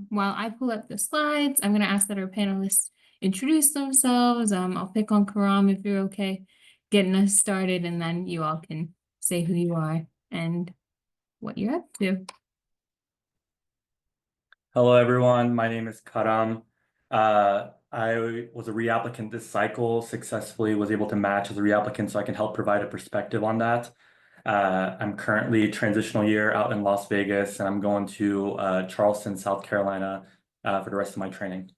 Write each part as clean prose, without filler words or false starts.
while I pull up the slides, I'm going to ask that our panelists introduce themselves. I'll pick on Karam if you're okay getting us started, and then you all can say who you are and what you're up to. Hello, everyone. My name is Karam. I was a reapplicant this cycle, successfully was able to match as a reapplicant, so I can help provide a perspective on that. I'm currently transitional year out in Las Vegas, and I'm going to Charleston, South Carolina for the rest of my training.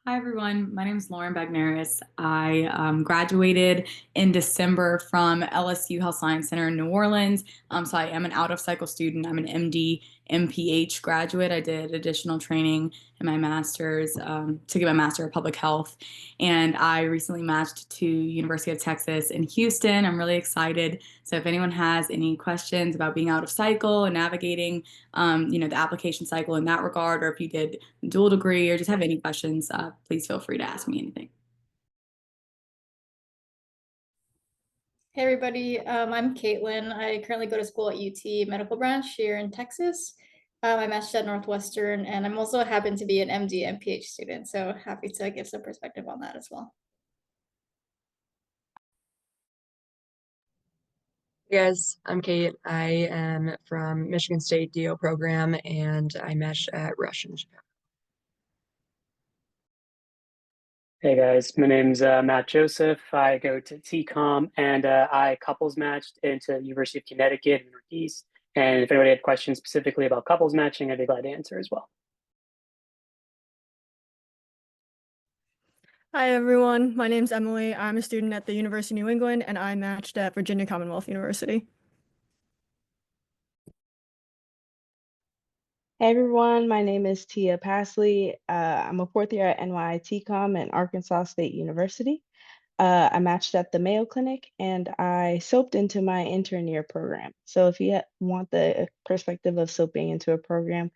Hi, everyone. My name is Lauren Bagneris. I graduated in December from LSU Health Science Center in New Orleans. So I am an out-of-cycle student. I'm an MD, MPH graduate. I did additional training in my master's to get my master of public health. And I recently matched to University of Texas in Houston. I'm really excited. So if anyone has any questions about being out of cycle and navigating, the application cycle in that regard, or if you did dual degree or just have any questions, please feel free to ask me anything. Hey everybody, I'm Caitlin. I currently go to school at UT Medical Branch here in Texas. I matched at Northwestern, and I'm also happen to be an MD and PH student, so happy to give some perspective on that as well. Hey guys, I'm Kate. I am from Michigan State DO program, and I matched at Rush in Chicago. Hey guys, my name's Matt Joseph. I go to TCOM and I couples matched into the University of Connecticut in the Northeast. And if anybody had questions specifically about couples matching, I'd be glad to answer as well. Hi everyone, my name's Emily. I'm a student at the University of New England and I matched at Virginia Commonwealth University. Hey everyone, my name is Tia Pasley. I'm a fourth year at NYTCOM at Arkansas State University. I matched at the Mayo Clinic and I soaped into my intern year program. So if you want the perspective of soaping into a program,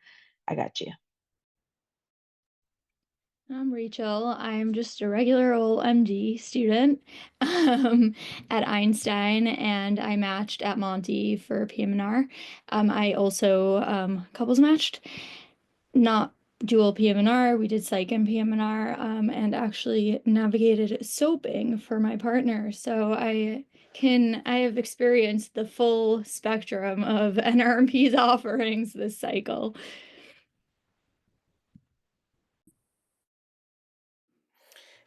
I got you. I'm Rachel. I'm just a regular old MD student at Einstein, and I matched at Monty for PM&R. I also couples matched, not dual PM&R. We did psych and PM&R, and actually navigated soaping for my partner. So I have experienced the full spectrum of NRMP's offerings this cycle.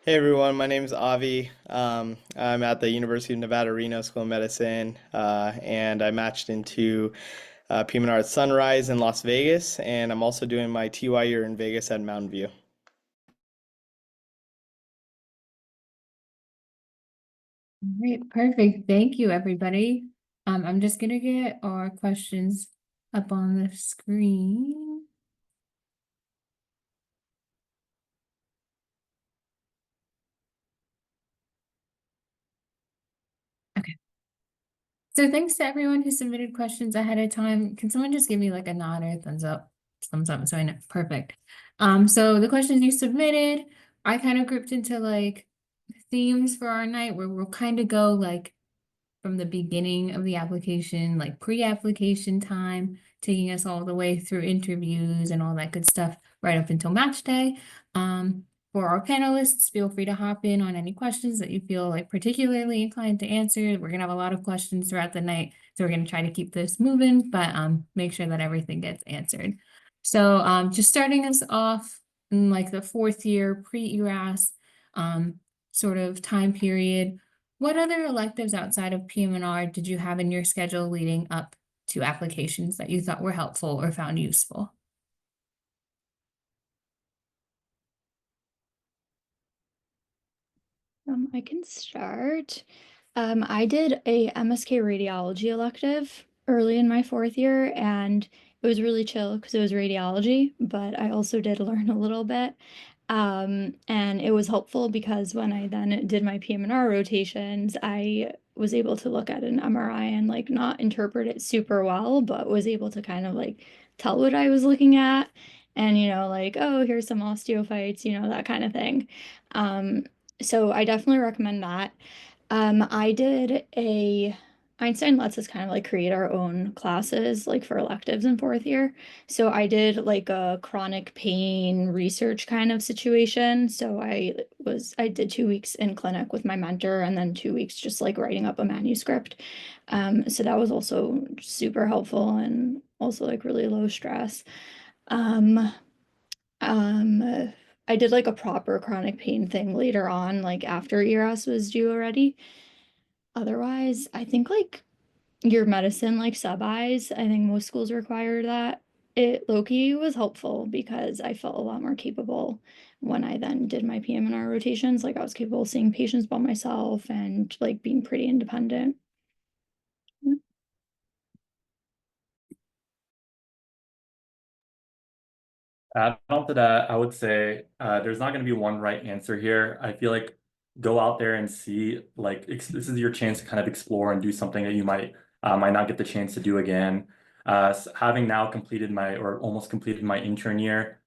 Hey everyone, my name is Avi. I'm at the University of Nevada, Reno School of Medicine, and I matched into PM&R at Sunrise in Las Vegas, and I'm also doing my TY year in Vegas at Mountain View. All right, perfect. Thank you, everybody. I'm just gonna get our questions up on the screen. Okay. So thanks to everyone who submitted questions ahead of time. Can someone just give me like a nod or a thumbs up so I know? Perfect. So the questions you submitted, I kind of grouped into like themes for our night where we'll kind of go like from the beginning of the application, like pre-application time, taking us all the way through interviews and all that good stuff right up until match day. For our panelists, feel free to hop in on any questions that you feel like particularly inclined to answer. We're gonna have a lot of questions throughout the night, so we're gonna try to keep this moving, but make sure that everything gets answered. So just starting us off in like the fourth year pre-ERAS sort of time period, what other electives outside of PM&R did you have in your schedule leading up to applications that you thought were helpful or found useful? I can start. I did a MSK radiology elective early in my fourth year, and it was really chill because it was radiology, but I also did learn a little bit. And it was helpful because when I then did my PM&R rotations, I was able to look at an MRI and like not interpret it super well, but was able to kind of like tell what I was looking at and, like, oh, here's some osteophytes, that kind of thing. So I definitely recommend that. I did Einstein lets us kind of like create our own classes like for electives in fourth year. So I did like a chronic pain research kind of situation. So I did 2 weeks in clinic with my mentor and then 2 weeks just like writing up a manuscript. So that was also super helpful and also like really low stress. Um, um, I did like a proper chronic pain thing later on, like after ERAS was due already. Otherwise, I think like your medicine, like sub-Is, I think most schools require that. It low-key was helpful because I felt a lot more capable when I then did my PM&R rotations. Like I was capable of seeing patients by myself and like being pretty independent. Add on to that, I would say there's not going to be one right answer here. I feel like go out there and see, like this is your chance to kind of explore and do something that you might not get the chance to do again. Having now completed or almost completed my intern year,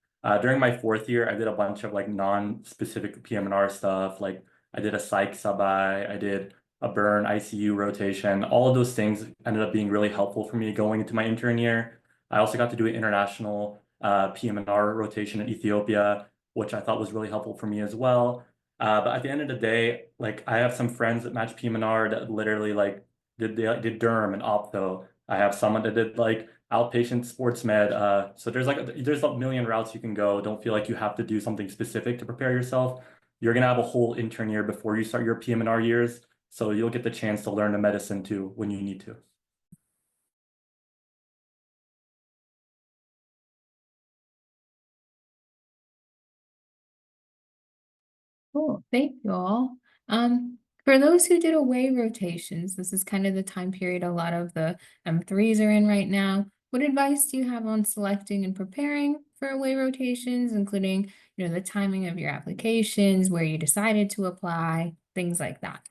during my fourth year, I did a bunch of like non-specific PM&R stuff. Like I did a psych sub-I, I did a burn ICU rotation. All of those things ended up being really helpful for me going into my intern year. I also got to do an international PM&R rotation in Ethiopia, which I thought was really helpful for me as well. But at the end of the day, like I have some friends that match PM&R that literally like did derm and ophtho. I have someone that did like outpatient sports med. So there's a million routes you can go. Don't feel like you have to do something specific to prepare yourself. You're gonna have a whole intern year before you start your PM&R years, so you'll get the chance to learn the medicine too when you need to. Cool. Thank you all. For those who did away rotations, this is kind of the time period a lot of the M3s are in right now. What advice do you have on selecting and preparing for away rotations, including, the timing of your applications, where you decided to apply, things like that?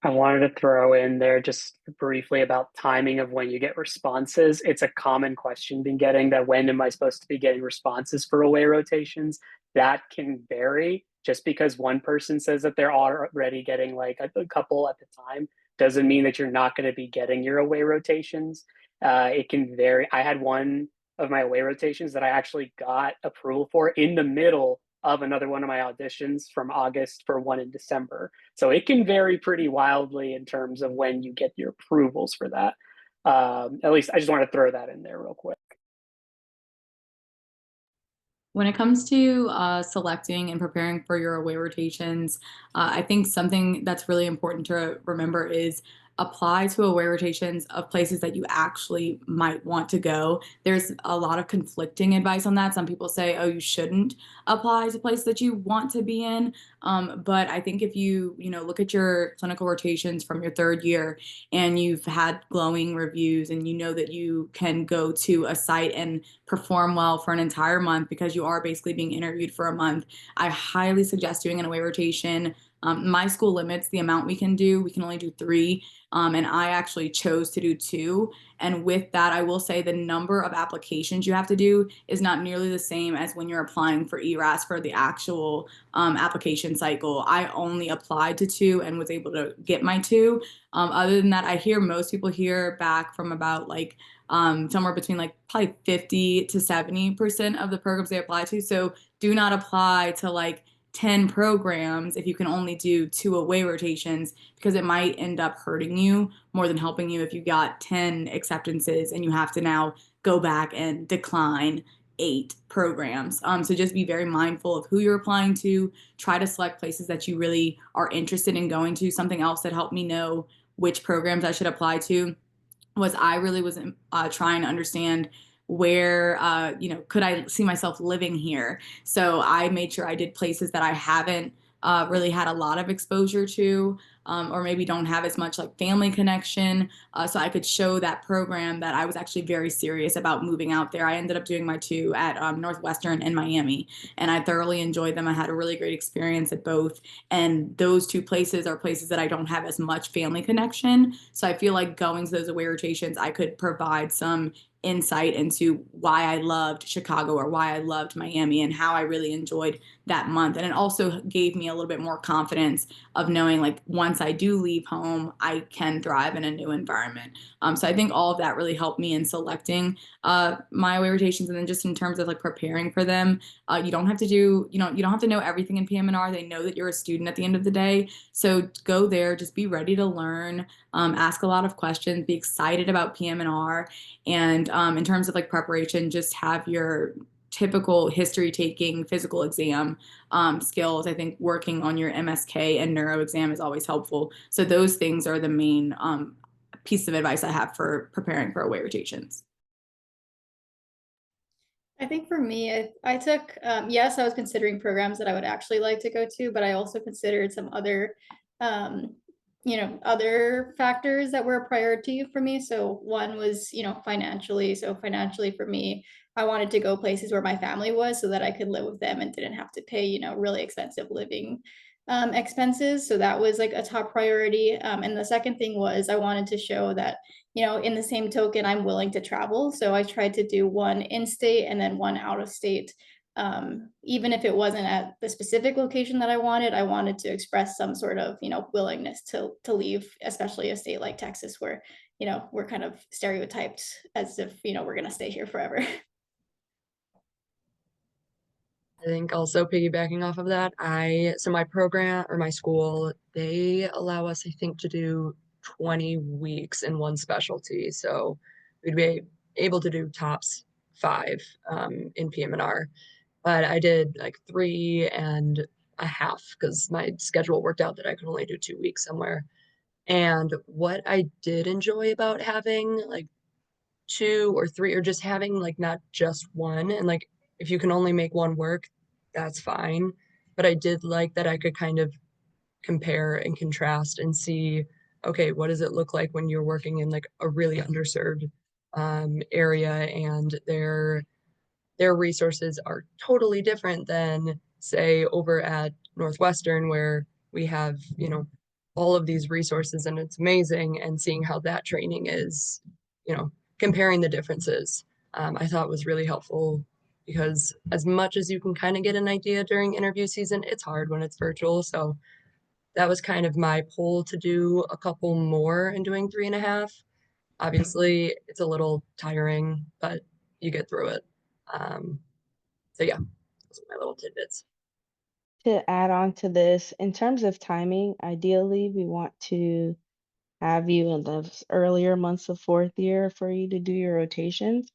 I wanted to throw in there just briefly about timing of when you get responses. It's a common question been getting that when am I supposed to be getting responses for away rotations? That can vary. Just because one person says that they're already getting like a couple at the time doesn't mean that you're not going to be getting your away rotations. It can vary. I had one of my away rotations that I actually got approval for in the middle of another one of my auditions from August for one in December. So it can vary pretty wildly in terms of when you get your approvals for that. At least I just want to throw that in there real quick. When it comes to selecting and preparing for your away rotations, I think something that's really important to remember is apply to away rotations of places that you actually might want to go. There's a lot of conflicting advice on that. Some people say, oh, you shouldn't apply to places that you want to be in. But I think if you look at your clinical rotations from your third year and you've had glowing reviews and you know that you can go to a site and perform well for an entire month because you are basically being interviewed for a month, I highly suggest doing an away rotation. My school limits the amount we can do. We can only do 3. And I actually chose to do 2. And with that, I will say the number of applications you have to do is not nearly the same as when you're applying for ERAS for the actual application cycle. I only applied to 2 and was able to get my 2. Other than that, I hear most people hear back from about like somewhere between like probably 50 to 70% of the programs they apply to. So do not apply to like 10 programs if you can only do 2 away rotations, because it might end up hurting you more than helping you if you got 10 acceptances and you have to now go back and decline 8 programs. So just be very mindful of who you're applying to. Try to select places that you really are interested in going to. Something else that helped me know which programs I should apply to was I really was trying to understand where could I see myself living here. So I made sure I did places that I haven't really had a lot of exposure to, or maybe don't have as much like family connection, so I could show that program that I was actually very serious about moving out there. I ended up doing my 2 at Northwestern and Miami, and I thoroughly enjoyed them. I had a really great experience at both, and those 2 places are places that I don't have as much family connection. So I feel like going to those away rotations, I could provide some insight into why I loved Chicago or why I loved Miami and how I really enjoyed that month. And it also gave me a little bit more confidence of knowing like once I do leave home, I can thrive in a new environment. So I think all of that really helped me in selecting my away rotations. And then just in terms of like preparing for them, you don't have to do, you don't have to know everything in PM&R. They know that you're a student at the end of the day. So go there, just be ready to learn, ask a lot of questions, be excited about PM&R. And in terms of like preparation, just have your typical history taking physical exam skills. I think working on your MSK and neuro exam is always helpful. So those things are the main piece of advice I have for preparing for away rotations. I think for me, I took, yes, I was considering programs that I would actually like to go to, but I also considered some other, other factors that were a priority for me. So one was, financially. So financially for me, I wanted to go places where my family was so that I could live with them and didn't have to pay, really expensive living expenses. So that was like a top priority. And the second thing was I wanted to show that in the same token, I'm willing to travel. So I tried to do one in-state and then one out of state. Even if it wasn't at the specific location that I wanted to express some sort of, willingness to leave, especially a state like Texas, where, we're kind of stereotyped as if, we're going to stay here forever. I think also piggybacking off of that, so my program or my school, they allow us, I think, to do 20 weeks in one specialty. So we'd be able to do tops 5 in PM&R. But I did like 3.5 because my schedule worked out that I could only do 2 weeks somewhere. And what I did enjoy about having like 2 or 3 or just having like not just one, and like if you can only make one work, that's fine. But I did like that I could kind of compare and contrast and see, okay, what does it look like when you're working in like a really underserved area and their resources are totally different than say over at Northwestern where we have, all of these resources and it's amazing, and seeing how that training is, comparing the differences, I thought was really helpful because as much as you can kind of get an idea during interview season, it's hard when it's virtual. So that was kind of my pull to do a couple more and doing 3.5. Obviously, it's a little tiring, but you get through it. So yeah, those are my little tidbits. To add on to this, in terms of timing, ideally, we want to have you in the earlier months of 4th year for you to do your rotations.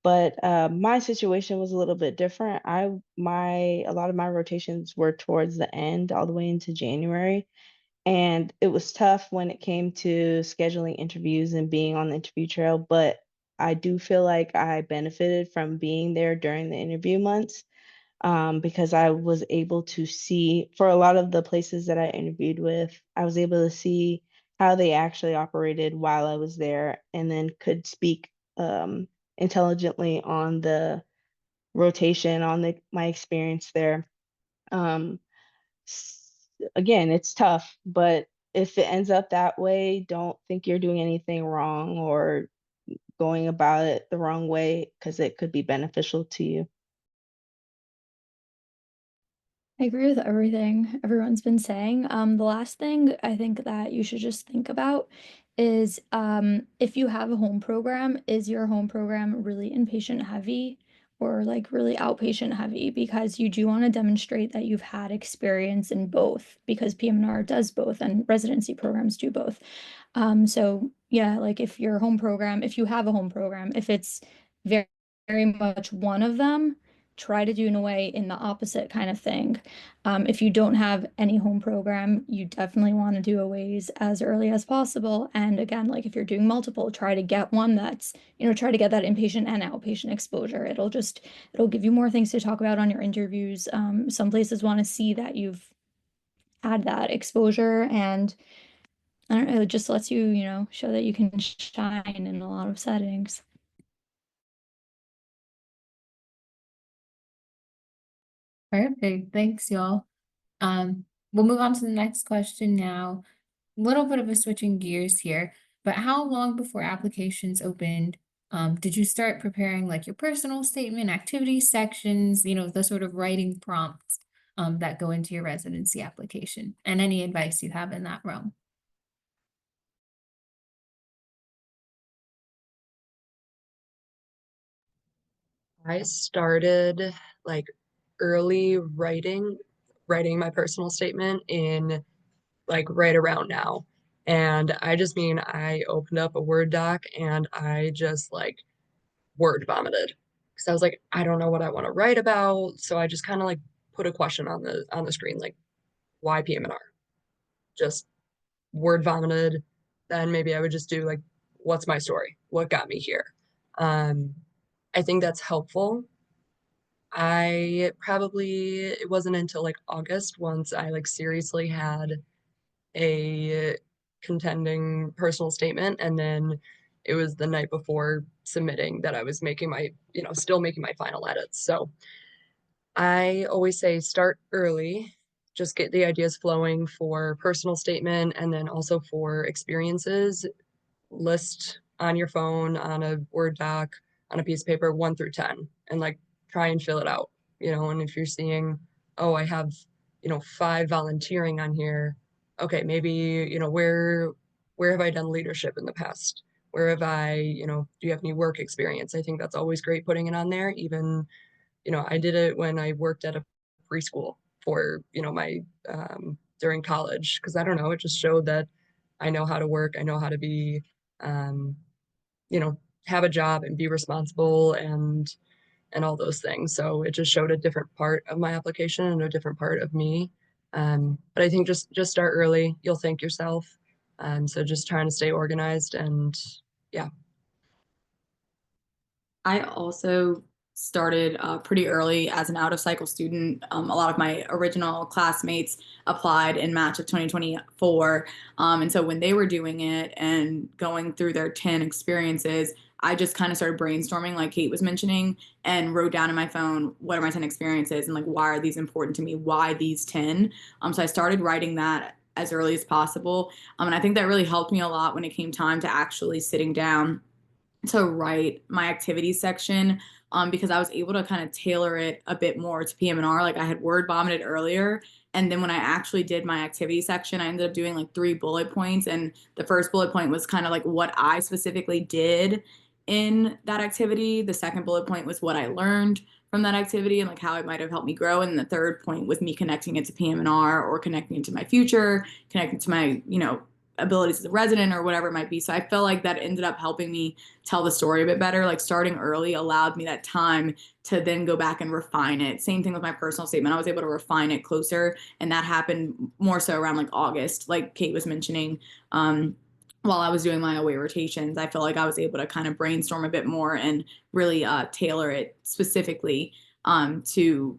But my situation was a little bit different. A lot of my rotations were towards the end, all the way into January. And it was tough when it came to scheduling interviews and being on the interview trail. But I do feel like I benefited from being there during the interview months, because I was able to see, for a lot of the places that I interviewed with, I was able to see how they actually operated while I was there, and then could speak intelligently on the rotation, on my experience there. Um, Again, it's tough, but if it ends up that way, don't think you're doing anything wrong or going about it the wrong way, because it could be beneficial to you. I agree with everything everyone's been saying. The last thing I think that you should just think about is if you have a home program, is your home program really inpatient heavy or like really outpatient heavy? Because you do want to demonstrate that you've had experience in both, because PM&R does both and residency programs do both. So yeah, like if your home program, if you have a home program, if it's very, very much one of them, try to do in a way in the opposite kind of thing. If you don't have any home program, you definitely want to do aways as early as possible. And again, like if you're doing multiple, try to get one that's, try to get that inpatient and outpatient exposure. It'll give you more things to talk about on your interviews. Some places want to see that you've had that exposure, and I don't know, it just lets you, show that you can shine in a lot of settings. Perfect. Thanks, y'all. We'll move on to the next question now. A little bit of a switching gears here, but how long before applications opened Did you start preparing like your personal statement, activity sections, the sort of writing prompts that go into your residency application, and any advice you have in that realm? I started like early writing my personal statement in like right around now. And I just mean I opened up a Word doc and I just like word vomited because I was like, I don't know what I want to write about. So I just kind of like put a question on the screen, like, why PM&R? Just word vomited. Then maybe I would just do like, what's my story? What got me here? Um, I think that's helpful. It wasn't until like August once I like seriously had a contending personal statement, and then it was the night before submitting that I was making still making my final edits. So I always say start early, just get the ideas flowing for personal statement and then also for experiences. List on your phone, on a Word doc, on a piece of paper, 1 through 10, and like try and fill it out. And if you're seeing, oh, I have, 5 volunteering on here, okay, maybe, where have I done leadership in the past? Where have I, do you have any work experience? I think that's always great putting it on there. Even, I did it when I worked at a preschool for, my during college, because I don't know, it just showed that I know how to work, I know how to be um, have a job and be responsible and all those things. So it just showed a different part of my application and a different part of me. But I think just start early. You'll thank yourself. So just trying to stay organized and yeah. I also started pretty early as an out of cycle student. A lot of my original classmates applied in Match of 2024. And so when they were doing it and going through their 10 experiences, I just kind of started brainstorming, like Kate was mentioning, and wrote down in my phone, what are my 10 experiences and like, why are these important to me? Why these 10? So I started writing that as early as possible. And I think that really helped me a lot when it came time to actually sitting down to write my activities section, because I was able to kind of tailor it a bit more to PM&R. Like I had word vomited earlier. And then when I actually did my activity section, I ended up doing like 3 bullet points. And the first bullet point was kind of like what I specifically did in that activity. The second bullet point was what I learned from that activity and like how it might have helped me grow. And the third point was me connecting it to PM&R or connecting it to my future, connecting to my, abilities as a resident or whatever it might be. So I felt like that ended up helping me tell the story a bit better. Like starting early allowed me that time to then go back and refine it. Same thing with my personal statement. I was able to refine it closer, and that happened more so around like August, like Kate was mentioning. While I was doing my away rotations, I felt like I was able to kind of brainstorm a bit more and really tailor it specifically to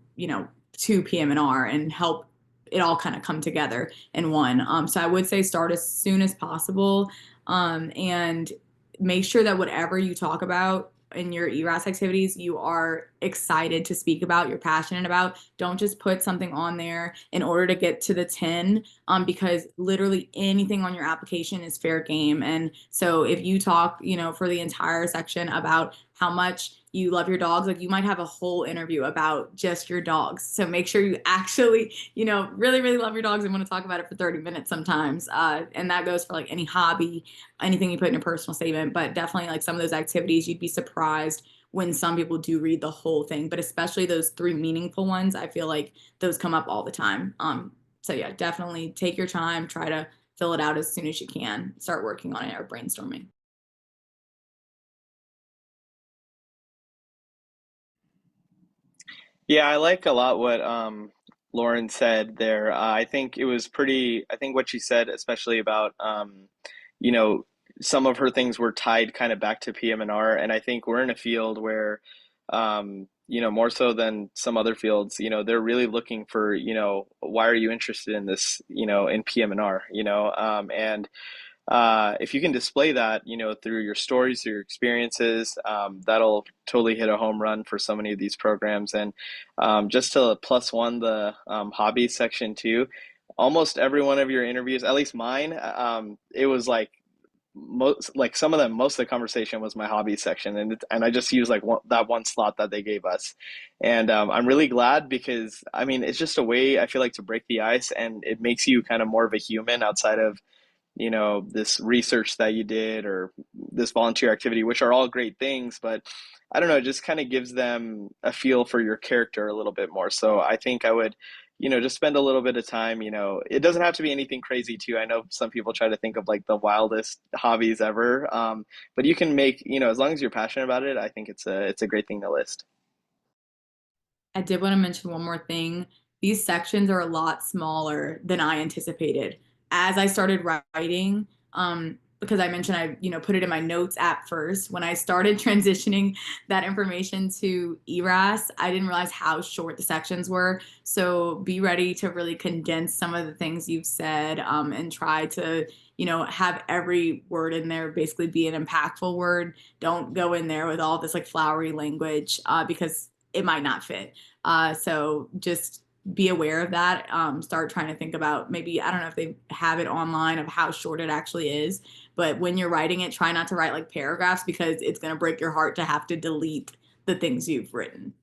PM&R and help it all kind of come together in one. So I would say start as soon as possible, and make sure that whatever you talk about in your ERAS activities, you are excited to speak about, you're passionate about. Don't just put something on there in order to get to the 10, because literally anything on your application is fair game. And so if you talk, for the entire section about how much you love your dogs, like you might have a whole interview about just your dogs. So make sure you actually, really, really love your dogs and want to talk about it for 30 minutes sometimes. And that goes for like any hobby, anything you put in your personal statement, but definitely like some of those activities, you'd be surprised when some people do read the whole thing, but especially those 3 meaningful ones, I feel like those come up all the time. So yeah, definitely take your time, try to fill it out as soon as you can, start working on it or brainstorming. Yeah, I like a lot what Lauren said there. I think what she said, especially about you know, some of her things were tied kind of back to PM&R, and I think we're in a field where more so than some other fields, they're really looking for, why are you interested in this, in PM&R, and if you can display that, through your stories, through your experiences, that'll totally hit a home run for so many of these programs. And just to plus one the hobby section too, almost every one of your interviews, at least mine, it was like most of the conversation was my hobby section, and I just used like that one slot that they gave us, and I'm really glad because I mean it's just a way I feel like to break the ice, and it makes you kind of more of a human outside of this research that you did or this volunteer activity, which are all great things, but I don't know, it just kind of gives them a feel for your character a little bit more. So I think I would, just spend a little bit of time, it doesn't have to be anything crazy too. I know some people try to think of like the wildest hobbies ever. But you can make, as long as you're passionate about it, I think it's a great thing to list. I did want to mention one more thing. These sections are a lot smaller than I anticipated. As I started writing, because I mentioned I, put it in my notes app first. When I started transitioning that information to ERAS, I didn't realize how short the sections were. So be ready to really condense some of the things you've said, and try to, have every word in there basically be an impactful word. Don't go in there with all this like flowery language, because it might not fit. So just be aware of that. Start trying to think about maybe, I don't know if they have it online of how short it actually is, but when you're writing it, try not to write like paragraphs because it's going to break your heart to have to delete the things you've written.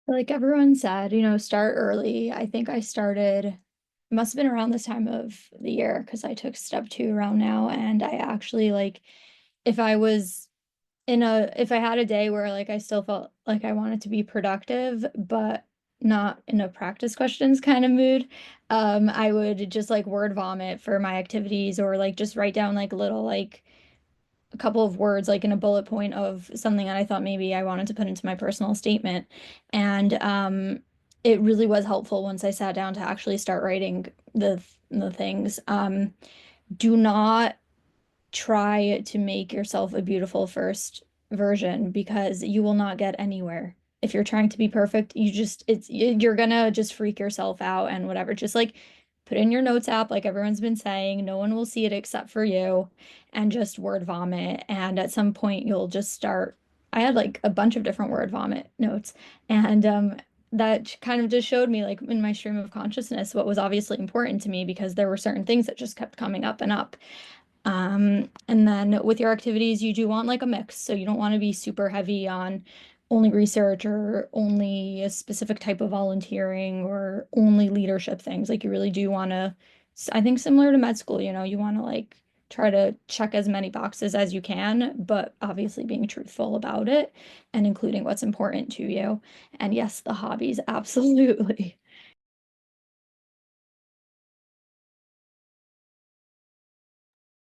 Like everyone said, start early. I think I started, it must have been around this time of the year because I took step 2 around now. And I actually like, if I was if I had a day where like I still felt like I wanted to be productive, but not in a practice questions kind of mood, I would just like word vomit for my activities or like just write down like little like a couple of words like in a bullet point of something that I thought maybe I wanted to put into my personal statement. And it really was helpful once I sat down to actually start writing the things. Do not try to make yourself a beautiful first version because you will not get anywhere. If you're trying to be perfect, you're gonna just freak yourself out and whatever. Just like put in your notes app, like everyone's been saying, no one will see it except for you, and just word vomit. And at some point, you'll just start. I had like a bunch of different word vomit notes, and that kind of just showed me, like in my stream of consciousness, what was obviously important to me because there were certain things that just kept coming up and up. And then with your activities, you do want like a mix. So you don't want to be super heavy on only research or only a specific type of volunteering or only leadership things. Like you really do want to, I think similar to med school, you want to like try to check as many boxes as you can, but obviously being truthful about it and including what's important to you. And yes, the hobbies, absolutely.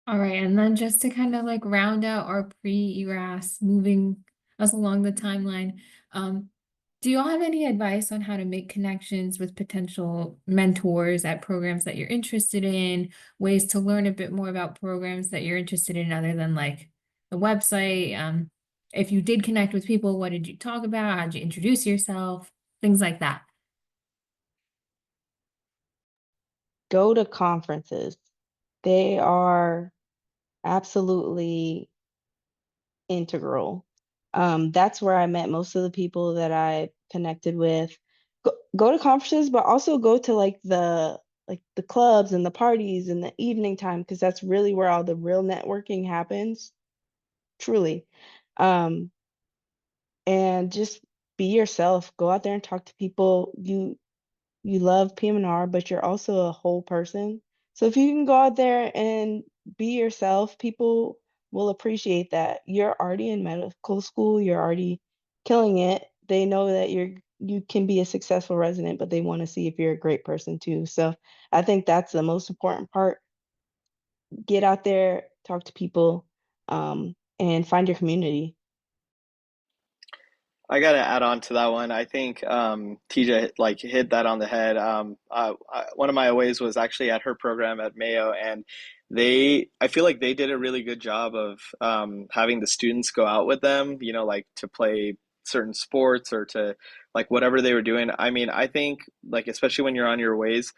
All right, and then just to kind of like round out our pre-ERAS, moving us along the timeline, do you all have any advice on how to make connections with potential mentors at programs that you're interested in, ways to learn a bit more about programs that you're interested in other than like the website? If you did connect with people, what did you talk about? How did you introduce yourself? Things like that. Go to conferences. They are absolutely integral. That's where I met most of the people that I connected with. Go to conferences, but also go to like the clubs and the parties in the evening time because that's really where all the real networking happens, truly. Um, and just be yourself. Go out there and talk to people. You love PM&R, but you're also a whole person. So if you can go out there and be yourself, people will appreciate that. You're already in medical school, you're already killing it. They know that you can be a successful resident, but they want to see if you're a great person too. So I think that's the most important part. Get out there, talk to people, and find your community. I gotta add on to that one. I think TJ like hit that on the head. One of my OAs was actually at her program at Mayo, and I feel like they did a really good job of having the students go out with them, like to play certain sports or to like whatever they were doing. I mean, I think like especially when you're on your ways,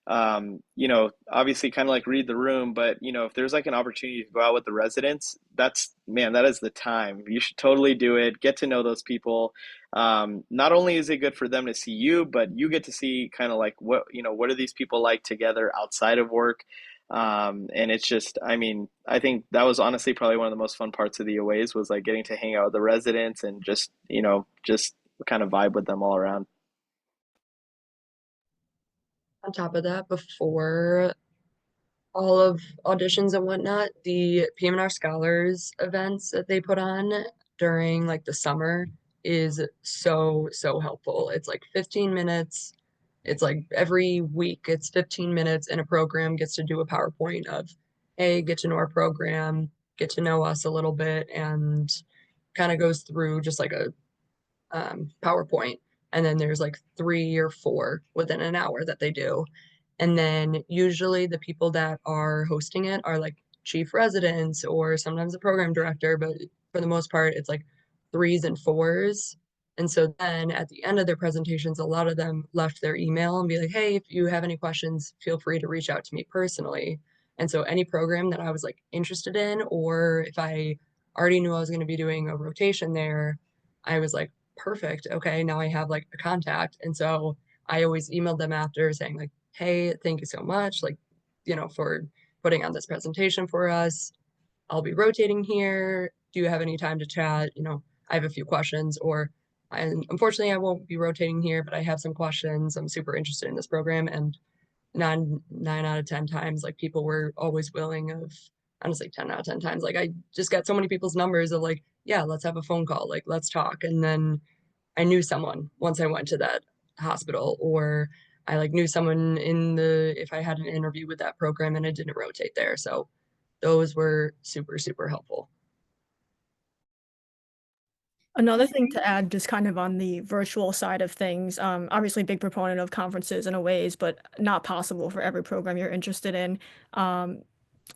you know, obviously kind of like read the room, but you know, if there's like an opportunity to go out with the residents, that's, man, that is the time. You should totally do it. Get to know those people. Not only is it good for them to see you, but you get to see kind of like what, you know, what are these people like together outside of work? And it's just, I mean, I think that was honestly probably one of the most fun parts of the OAs was like getting to hang out with the residents and just, you know, just kind of vibe with them all around. On top of that, before all of auditions and whatnot, the PM&R Scholars events that they put on during like the summer is so helpful. It's like 15 minutes. It's like every week it's 15 minutes and a program gets to do a PowerPoint of, hey, get to know our program, get to know us a little bit, and kind of goes through just like a PowerPoint. And then there's like 3 or 4 within an hour that they do. And then usually the people that are hosting it are like chief residents or sometimes the program director, but for the most part, it's like 3s and 4s. And so then at the end of their presentations, a lot of them left their email and be like, hey, if you have any questions, feel free to reach out to me personally. And so any program that I was like interested in, or if I already knew I was going to be doing a rotation there, I was like, perfect. Okay, now I have like a contact. And so I always emailed them after saying like, hey, thank you so much, like, you know, for putting on this presentation for us. I'll be rotating here. Do you have any time to chat? You know, I have a few questions, or unfortunately I won't be rotating here, but I have some questions. I'm super interested in this program. And nine out of 10 times, like people were always willing of, honestly, 10 out of 10 times. Like I just got so many people's numbers of like, yeah, let's have a phone call, like let's talk. And then I knew someone once I went to that hospital, or I like knew someone in the, if I had an interview with that program and it didn't rotate there. So those were super helpful. Another thing to add, just kind of on the virtual side of things, obviously big proponent of conferences in a ways, but not possible for every program you're interested in.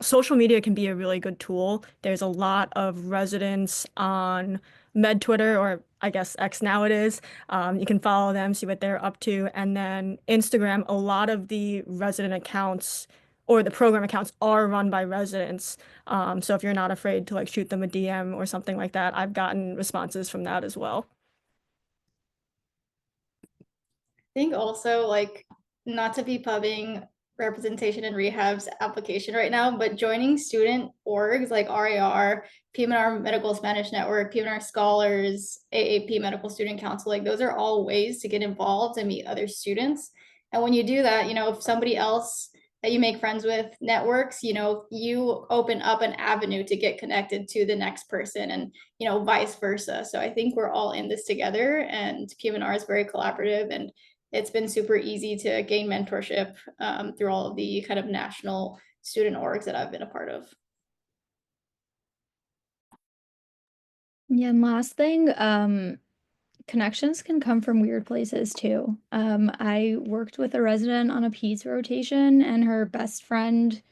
Social media can be a really good tool. There's a lot of residents on Med Twitter, or I guess X now it is. You can follow them, see what they're up to. And then Instagram, a lot of the resident accounts or the program accounts are run by residents. So if you're not afraid to like shoot them a DM or something like that, I've gotten responses from that as well. I think also like not to be pubbing representation in Rehab's application right now, but joining student orgs like RAR, PM&R Medical Spanish Network, PM&R Scholars, AAP Medical Student Council, like those are all ways to get involved and meet other students. And when you do that, you know, if somebody else that you make friends with networks, you know, you open up an avenue to get connected to the next person and, you know, vice versa. So I think we're all in this together, and PM&R is very collaborative, and it's been super easy to gain mentorship through all of the kind of national student orgs that I've been a part of. Yeah, and last thing, connections can come from weird places too. I worked with a resident on a peds rotation, and her best friend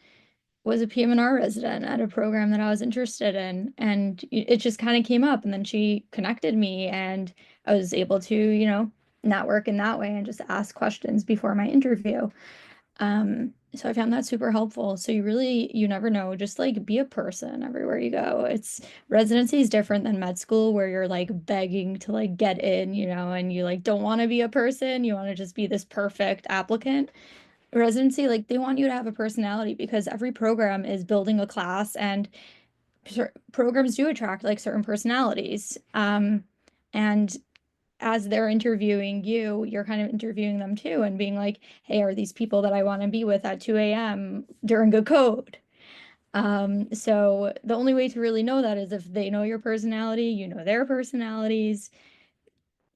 was a PM&R resident at a program that I was interested in, and it just kind of came up, and then she connected me, and I was able to, you know, network in that way and just ask questions before my interview. So I found that super helpful. So you never know, just like be a person everywhere you go. It's residency is different than med school where you're like begging to like get in, you know, and you like don't want to be a person, you want to just be this perfect applicant. Residency, like they want you to have a personality because every program is building a class, and programs do attract like certain personalities. And as they're interviewing you, you're kind of interviewing them too and being like, hey, are these people that I want to be with at 2 a.m. during a code? So the only way to really know that is if they know your personality, you know their personalities.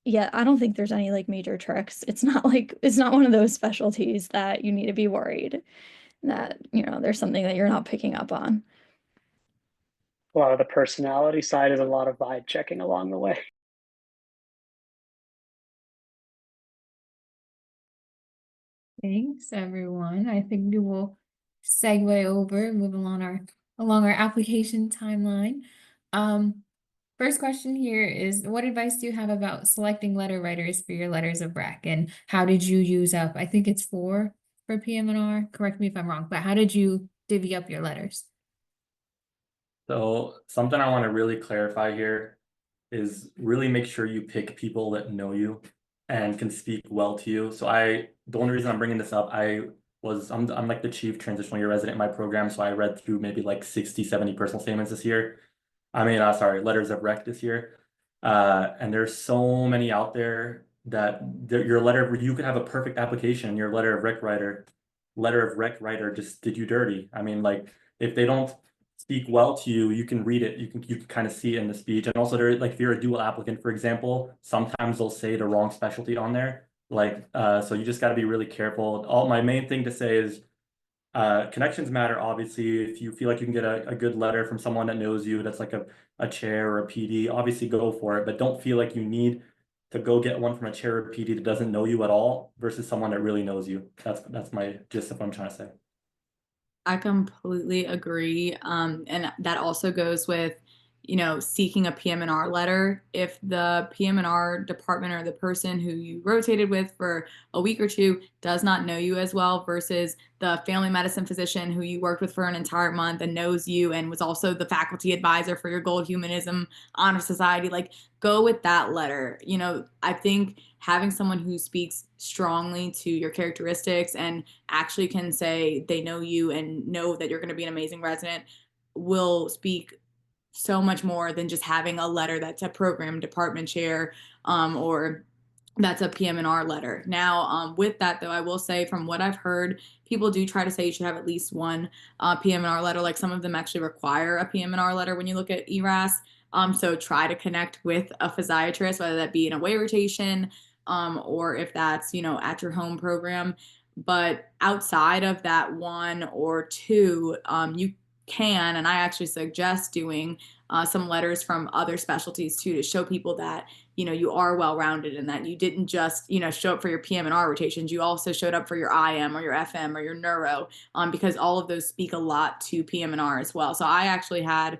Yeah, I don't think there's any like major tricks. It's not one of those specialties that you need to be worried that, you know, there's something that you're not picking up on. Well, the personality side is a lot of vibe checking along the way. Thanks, everyone. I think we will segue over and move along our application timeline. First question here is, what advice do you have about selecting letter writers for your letters of rec, and how did you use up? I think it's 4 for PM&R? Correct me if I'm wrong, but how did you divvy up your letters? So something I want to really clarify here is really make sure you pick people that know you and can speak well to you. So the only reason I'm bringing this up, I'm like the chief transitional year resident in my program. So I read through maybe like 60, 70 personal statements this year. Sorry, letters of rec this year. And there's so many out there that you could have a perfect application and your letter of rec writer just did you dirty. I mean, like if they don't speak well to you, you can read it. You can kind of see it in the speech. And also there, like if you're a dual applicant, for example, sometimes they'll say the wrong specialty on there. So you just got to be really careful. My main thing to say is connections matter, obviously. If you feel like you can get a good letter from someone that knows you, that's like a chair or a PD, obviously go for it, but don't feel like you need to go get one from a chair or PD that doesn't know you at all versus someone that really knows you. That's my gist of what I'm trying to say. I completely agree. And that also goes with, seeking a PM&R letter. If the PM&R department or the person who you rotated with for a week or two does not know you as well versus the family medicine physician who you worked with for an entire month and knows you and was also the faculty advisor for your Gold Humanism Honor Society, like go with that letter. I think having someone who speaks strongly to your characteristics and actually can say they know you and know that you're going to be an amazing resident will speak so much more than just having a letter that's a program department chair or that's a PM&R letter. Now, with that, though, I will say from what I've heard, people do try to say you should have at least one PM&R letter. Like some of them actually require a PM&R letter when you look at ERAS. So try to connect with a physiatrist, whether that be in a way rotation or if that's, at your home program. But outside of that one or two, you can, and I actually suggest doing some letters from other specialties too to show people that you are well-rounded and that you didn't just show up for your PM&R rotations. You also showed up for your IM or your FM or your neuro because all of those speak a lot to PM&R as well. So I actually had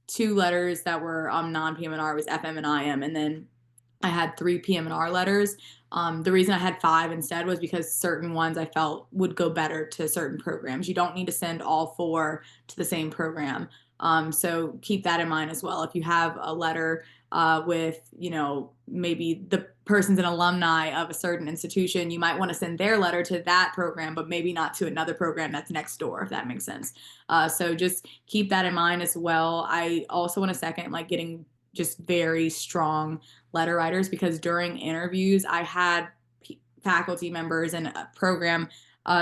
2 letters that were non-PM&R. It was FM and IM, and then I had 3 PM&R letters. The reason I had 5 instead was because certain ones I felt would go better to certain programs. You don't need to send all 4 to the same program. So keep that in mind as well. If you have a letter with, maybe the person's an alumni of a certain institution, you might want to send their letter to that program, but maybe not to another program that's next door, if that makes sense. So just keep that in mind as well. I also want to second, like getting just very strong letter writers, because during interviews, I had faculty members and program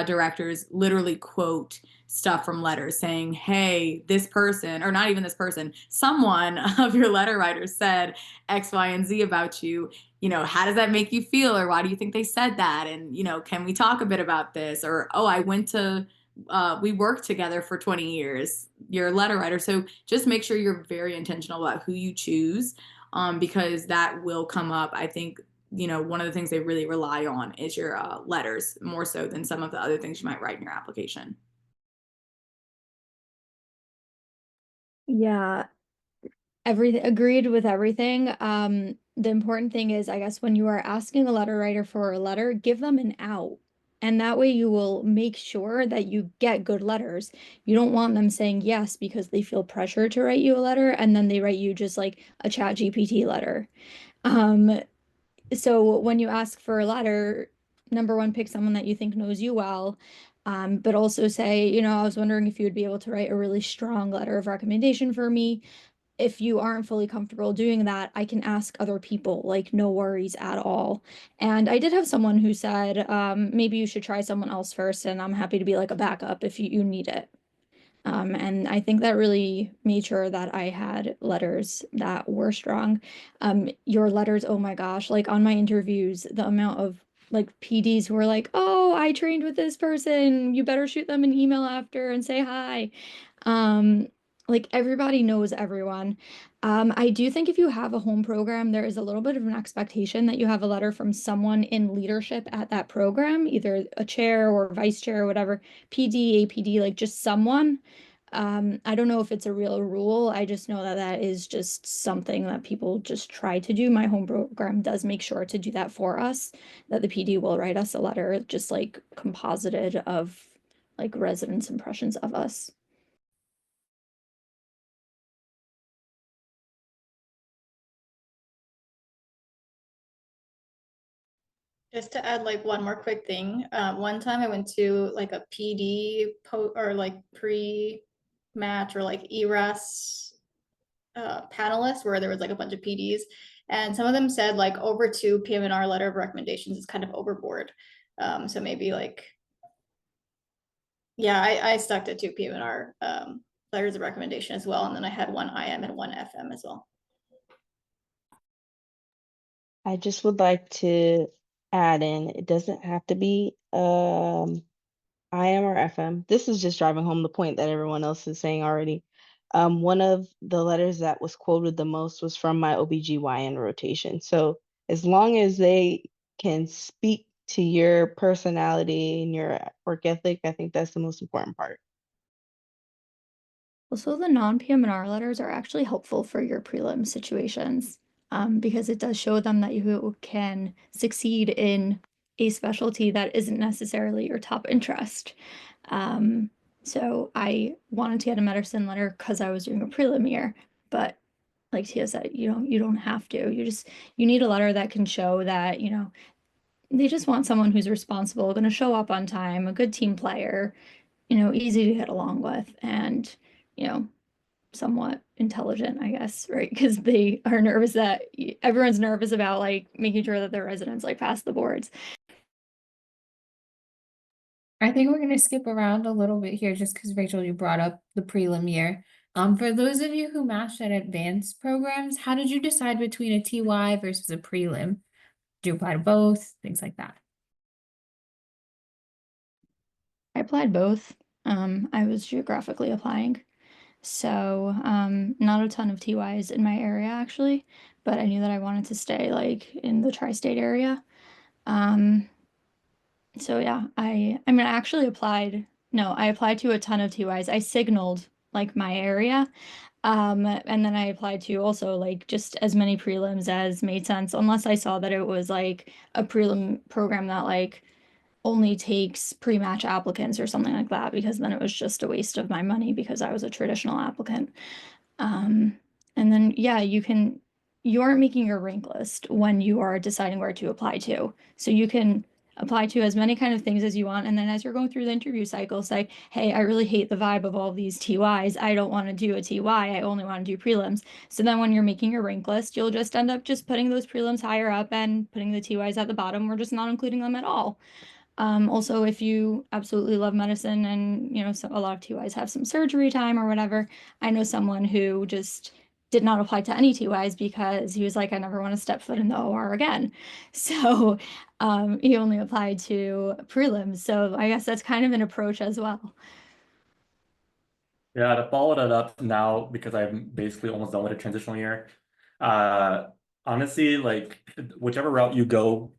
directors literally quote stuff from letters saying, hey, this person, or not even this person, someone of your letter writers said X, Y, and Z about you. How does that make you feel? Or why do you think they said that? And, can we talk a bit about this? Or, oh, we worked together for 20 years, your letter writer. So just make sure you're very intentional about who you choose because that will come up. I think, one of the things they really rely on is your letters more so than some of the other things you might write in your application. Yeah, everything agreed with everything. The important thing is, I guess, when you are asking a letter writer for a letter, give them an out. And that way you will make sure that you get good letters. You don't want them saying yes because they feel pressure to write you a letter and then they write you just like a chat GPT letter. So when you ask for a letter, number one, pick someone that you think knows you well. But also say, I was wondering if you would be able to write a really strong letter of recommendation for me. If you aren't fully comfortable doing that, I can ask other people, like no worries at all. And I did have someone who said, maybe you should try someone else first, and I'm happy to be like a backup if you need it. And I think that really made sure that I had letters that were strong. Your letters, oh my gosh, like on my interviews, the amount of like PDs who were like, oh, I trained with this person, you better shoot them an email after and say hi. Like everybody knows everyone. I do think if you have a home program, there is a little bit of an expectation that you have a letter from someone in leadership at that program, either a chair or vice chair or whatever, PD, APD, like just someone. I don't know if it's a real rule. I just know that that is just something that people just try to do. My home program does make sure to do that for us, that the PD will write us a letter just like composited of like residents' impressions of us. Just to add like one more quick thing, one time I went to like a PD or like pre-match or like ERAS panelist where there was like a bunch of PDs, and some of them said like over 2 PM&R letter of recommendations is kind of overboard. So maybe like, yeah, I stuck to 2 PM&R letters of recommendation as well, and then I had 1 IM and 1 FM as well. I just would like to add in, it doesn't have to be IM or FM. This is just driving home the point that everyone else is saying already. One of the letters that was quoted the most was from my OBGYN rotation. So as long as they can speak to your personality and your work ethic, I think that's the most important part. Also, the non-PM&R letters are actually helpful for your prelim situations, because it does show them that you can succeed in a specialty that isn't necessarily your top interest. So I wanted to get a medicine letter because I was doing a prelim year, but like Tia said, you don't have to. You need a letter that can show that, they just want someone who's responsible, going to show up on time, a good team player, easy to get along with, and, somewhat intelligent, I guess, right? Because they are nervous that everyone's nervous about like making sure that their residents like pass the boards. I think we're going to skip around a little bit here just because Rachel, you brought up the prelim year. For those of you who matched at advanced programs, how did you decide between a TY versus a prelim? Do you apply to both? Things like that. I applied both. I was geographically applying. So, not a ton of TYs in my area actually, but I knew that I wanted to stay like in the tri-state area. So yeah, I mean I actually applied, no, I applied to a ton of TYs. I signaled like my area. And then I applied to also like just as many prelims as made sense, unless I saw that it was like a prelim program that like only takes pre-match applicants or something like that, because then it was just a waste of my money because I was a traditional applicant. And then, yeah, you aren't making your rank list when you are deciding where to apply to. So you can apply to as many kind of things as you want. And then as you're going through the interview cycle, say, hey, I really hate the vibe of all these TYs. I don't want to do a TY. I only want to do prelims. So then when you're making your rank list, you'll just end up just putting those prelims higher up and putting the TYs at the bottom, or just not including them at all. Also, if you absolutely love medicine and, a lot of TYs have some surgery time or whatever, I know someone who just did not apply to any TYs because he was like, I never want to step foot in the OR again. So he only applied to prelims. So I guess that's kind of an approach as well. Yeah, to follow that up now, because I'm basically almost done with a transitional year. Honestly, like whichever route you go,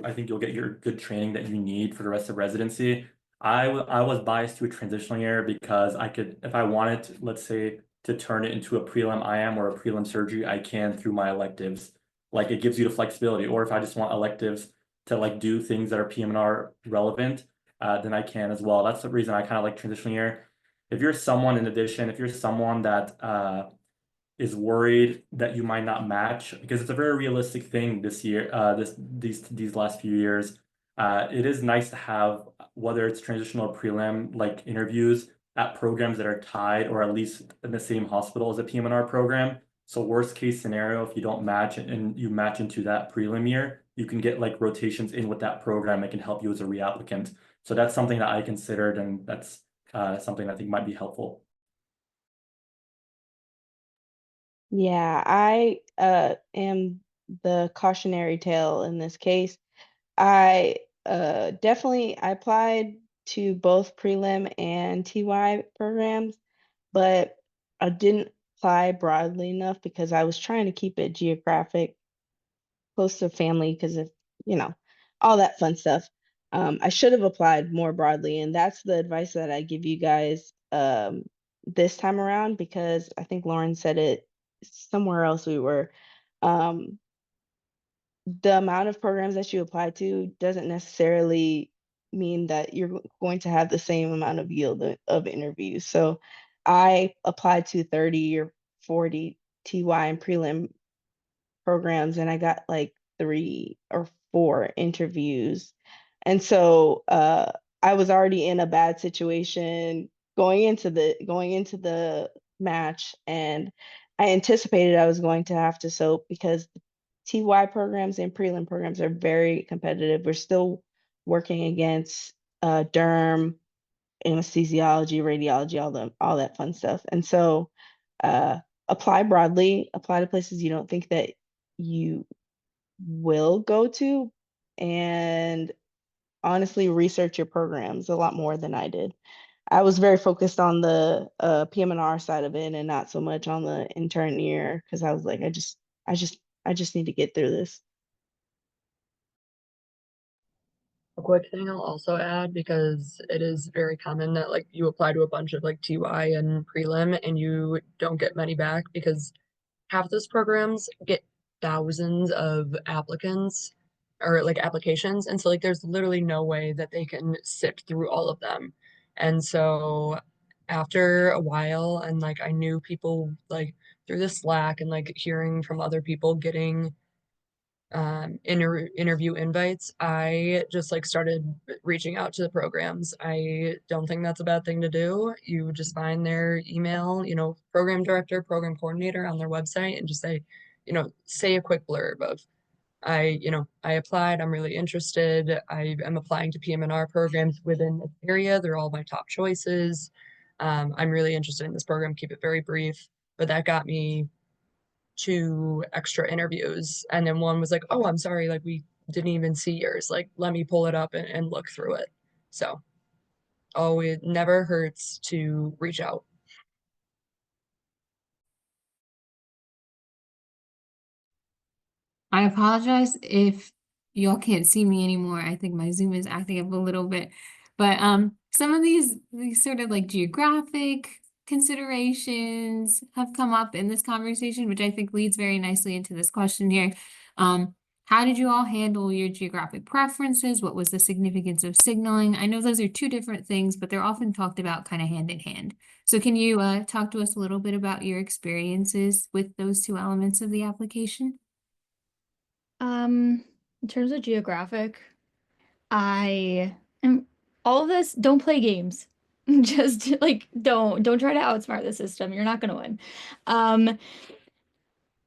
I think you'll get your good training that you need for the rest of residency. I was biased to a transitional year because I could, if I wanted to, let's say, to turn it into a prelim IM or a prelim surgery, I can through my electives. Like it gives you the flexibility. Or if I just want electives to like do things that are PM&R relevant, then I can as well. That's the reason I kind of like transitional year. If you're someone, in addition, if you're someone that is worried that you might not match, because it's a very realistic thing this year, these last few years, it is nice to have, whether it's transitional or prelim, like interviews at programs that are tied or at least in the same hospital as a PM&R program. So worst case scenario, if you don't match and you match into that prelim year, you can get like rotations in with that program that can help you as a reapplicant. So that's something that I considered, and that's something I think might be helpful. Yeah, I am the cautionary tale in this case. I I applied to both prelim and TY programs, but I didn't apply broadly enough because I was trying to keep it geographic, close to family, because of, all that fun stuff. I should have applied more broadly, and that's the advice that I give you guys. this time around because I think Lauren said it somewhere else we were. The amount of programs that you apply to doesn't necessarily mean that you're going to have the same amount of yield of interviews. So I applied to 30 or 40 TY and prelim programs and I got like 3 or 4 interviews. And so I was already in a bad situation going into the match, and I anticipated I was going to have to soap because the TY programs and prelim programs are very competitive. We're still working against derm, anesthesiology, radiology, all that fun stuff. And so apply broadly, apply to places you don't think that you will go to, and honestly research your programs a lot more than I did. I was very focused on the PM&R side of it and not so much on the intern year because I was like, I just need to get through this. A quick thing I'll also add, because it is very common that like you apply to a bunch of like TY and prelim and you don't get many back because half those programs get thousands of applicants or like applications. And so like there's literally no way that they can sift through all of them. And so after a while, and like I knew people like through the Slack and like hearing from other people getting interview invites, I just like started reaching out to the programs. I don't think that's a bad thing to do. You just find their email, program director, program coordinator on their website and just say, say a quick blurb of I applied, I'm really interested. I am applying to PM&R programs within this area. They're all my top choices. I'm really interested in this program. Keep it very brief. But that got me 2 extra interviews. And then one was like, oh, I'm sorry, like we didn't even see yours. Like, let me pull it up and look through it. So, oh, it never hurts to reach out. I apologize if y'all can't see me anymore. I think my Zoom is acting up a little bit. But some of these sort of like geographic considerations have come up in this conversation, which I think leads very nicely into this question here. How did you all handle your geographic preferences? What was the significance of signaling? I know those are 2 different things, but they're often talked about kind of hand in hand. So can you talk to us a little bit about your experiences with those 2 elements of the application? In terms of geographic, I am all of this, don't play games. Just like don't try to outsmart the system. You're not gonna win.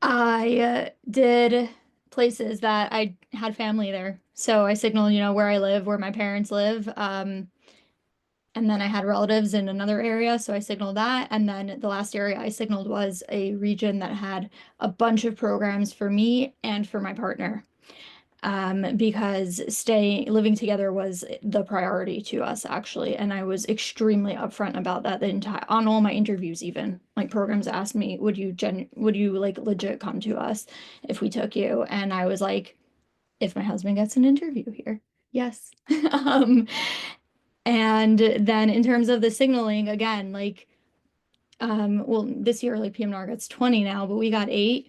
I did places that I had family there. So I signaled, where I live, where my parents live. And then I had relatives in another area, so I signaled that. And then the last area I signaled was a region that had a bunch of programs for me and for my partner. Because living together was the priority to us actually, and I was extremely upfront about that on all my interviews. Even like programs asked me, would you like legit come to us if we took you? And I was like, if my husband gets an interview here, yes. And then in terms of the signaling, again, like well, this year like PM&R gets 20 now, but we got 8.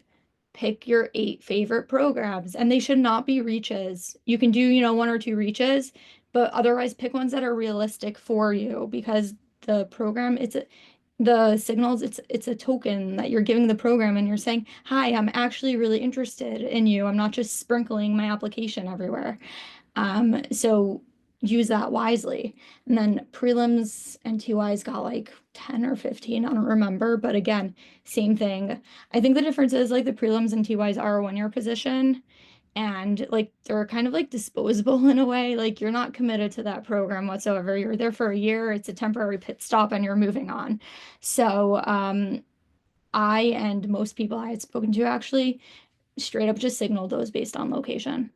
Pick your 8 favorite programs, and they should not be reaches. You can do, 1 or 2 reaches, but otherwise pick ones that are realistic for you, because the program, the signals, it's a token that you're giving the program, and you're saying, hi, I'm actually really interested in you. I'm not just sprinkling my application everywhere. So use that wisely. And then prelims and TYs got like 10 or 15, I don't remember, but again, same thing. I think the difference is like the prelims and TYs are a 1-year position, and like they're kind of like disposable in a way. Like you're not committed to that program whatsoever. You're there for a year, it's a temporary pit stop, and you're moving on. So I and most people I had spoken to actually straight up just signaled those based on location.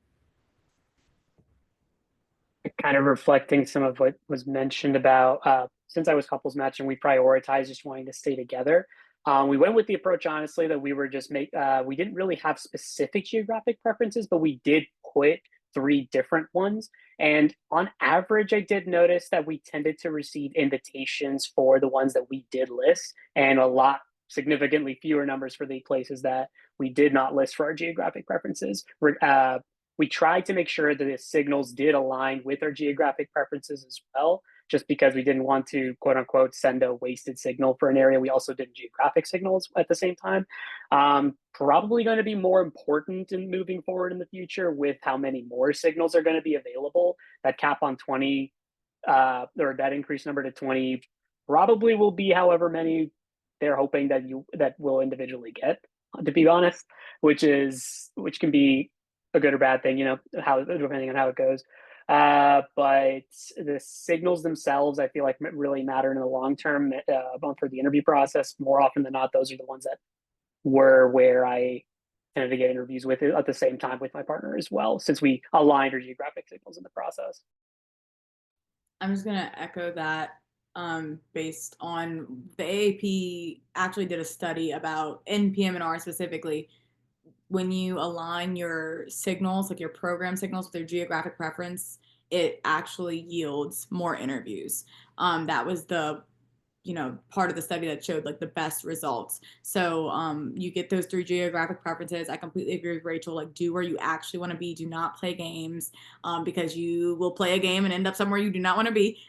Kind of reflecting some of what was mentioned about since I was couples matching, we prioritized just wanting to stay together. We went with the approach, honestly, that we were just we didn't really have specific geographic preferences, but we did put 3 different ones. And on average, I did notice that we tended to receive invitations for the ones that we did list, and a lot significantly fewer numbers for the places that we did not list for our geographic preferences. We tried to make sure that the signals did align with our geographic preferences as well, just because we didn't want to, quote unquote, send a wasted signal for an area. We also did geographic signals at the same time. Probably going to be more important in moving forward in the future with how many more signals are going to be available. That cap on 20, or that increased number to 20 probably will be however many they're hoping that will individually get, to be honest, which can be a good or bad thing, depending on how it goes. But the signals themselves, I feel like really matter in the long term for the interview process. More often than not, those are the ones that were where I tended to get interviews with at the same time with my partner as well, since we aligned our geographic signals in the process. I'm just gonna echo that. Based on the AAP actually did a study about in PM&R specifically, when you align your signals, like your program signals with your geographic preference, it actually yields more interviews. That was the part of the study that showed like the best results. So you get those 3 geographic preferences. I completely agree with Rachel. Like, do where you actually want to be. Do not play games, because you will play a game and end up somewhere you do not want to be.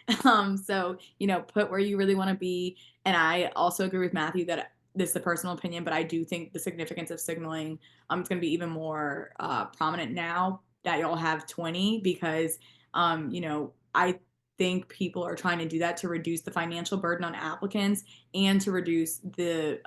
So put where you really want to be. And I also agree with Matthew that this is a personal opinion, but I do think the significance of signaling it's going to be even more prominent now that y'all have 20, because I think people are trying to do that to reduce the financial burden on applicants and to reduce the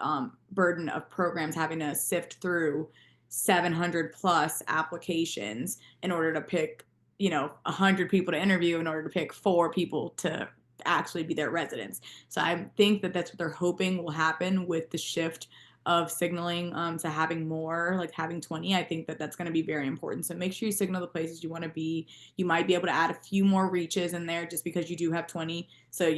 burden of programs having to sift through 700 plus applications in order to pick 100 people to interview in order to pick 4 people to actually be their residents. So I think that that's what they're hoping will happen with the shift of signaling to having more, like having 20. I think that that's going to be very important. So make sure you signal the places you want to be. You might be able to add a few more reaches in there just because you do have 20. So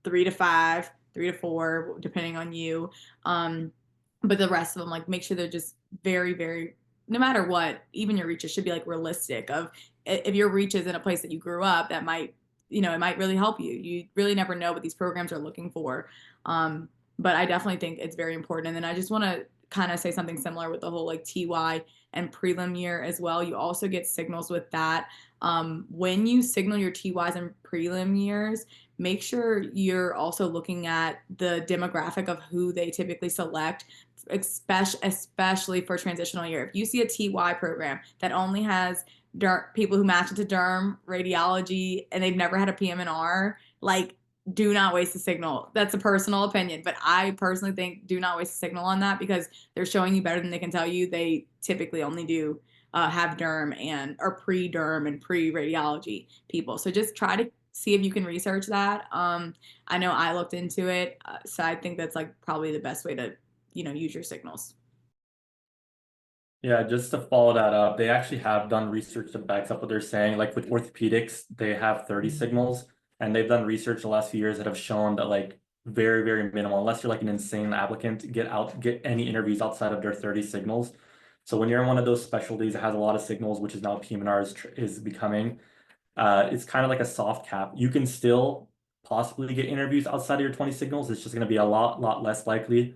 3 to 5, 3 to 4, depending on you. But the rest of them, like, make sure they're just very, very, no matter what, even your reaches should be like realistic. Of if your reach is in a place that you grew up, that might it might really help you. You really never know what these programs are looking for. But I definitely think it's very important. And then I just want to kind of say something similar with the whole like TY and prelim year as well. You also get signals with that. When you signal your TYs and prelim years, make sure you're also looking at the demographic of who they typically select, especially for transitional year. If you see a TY program that only has people who match into derm, radiology, and they've never had a PM&R, like, do not waste a signal. That's a personal opinion, but I personally think do not waste a signal on that, because they're showing you better than they can tell you. They typically only do have derm or pre-derm and pre-radiology people. So just try to see if you can research that. I know I looked into it, so I think that's like probably the best way to use your signals. Yeah, just to follow that up, they actually have done research that backs up what they're saying. Like with orthopedics, they have 30 signals, and they've done research the last few years that have shown that like very, very minimal, unless you're like an insane applicant, get any interviews outside of their 30 signals. So when you're in one of those specialties that has a lot of signals, which is now PM&R is becoming, it's kind of like a soft cap. You can still possibly get interviews outside of your 20 signals. It's just going to be a lot less likely.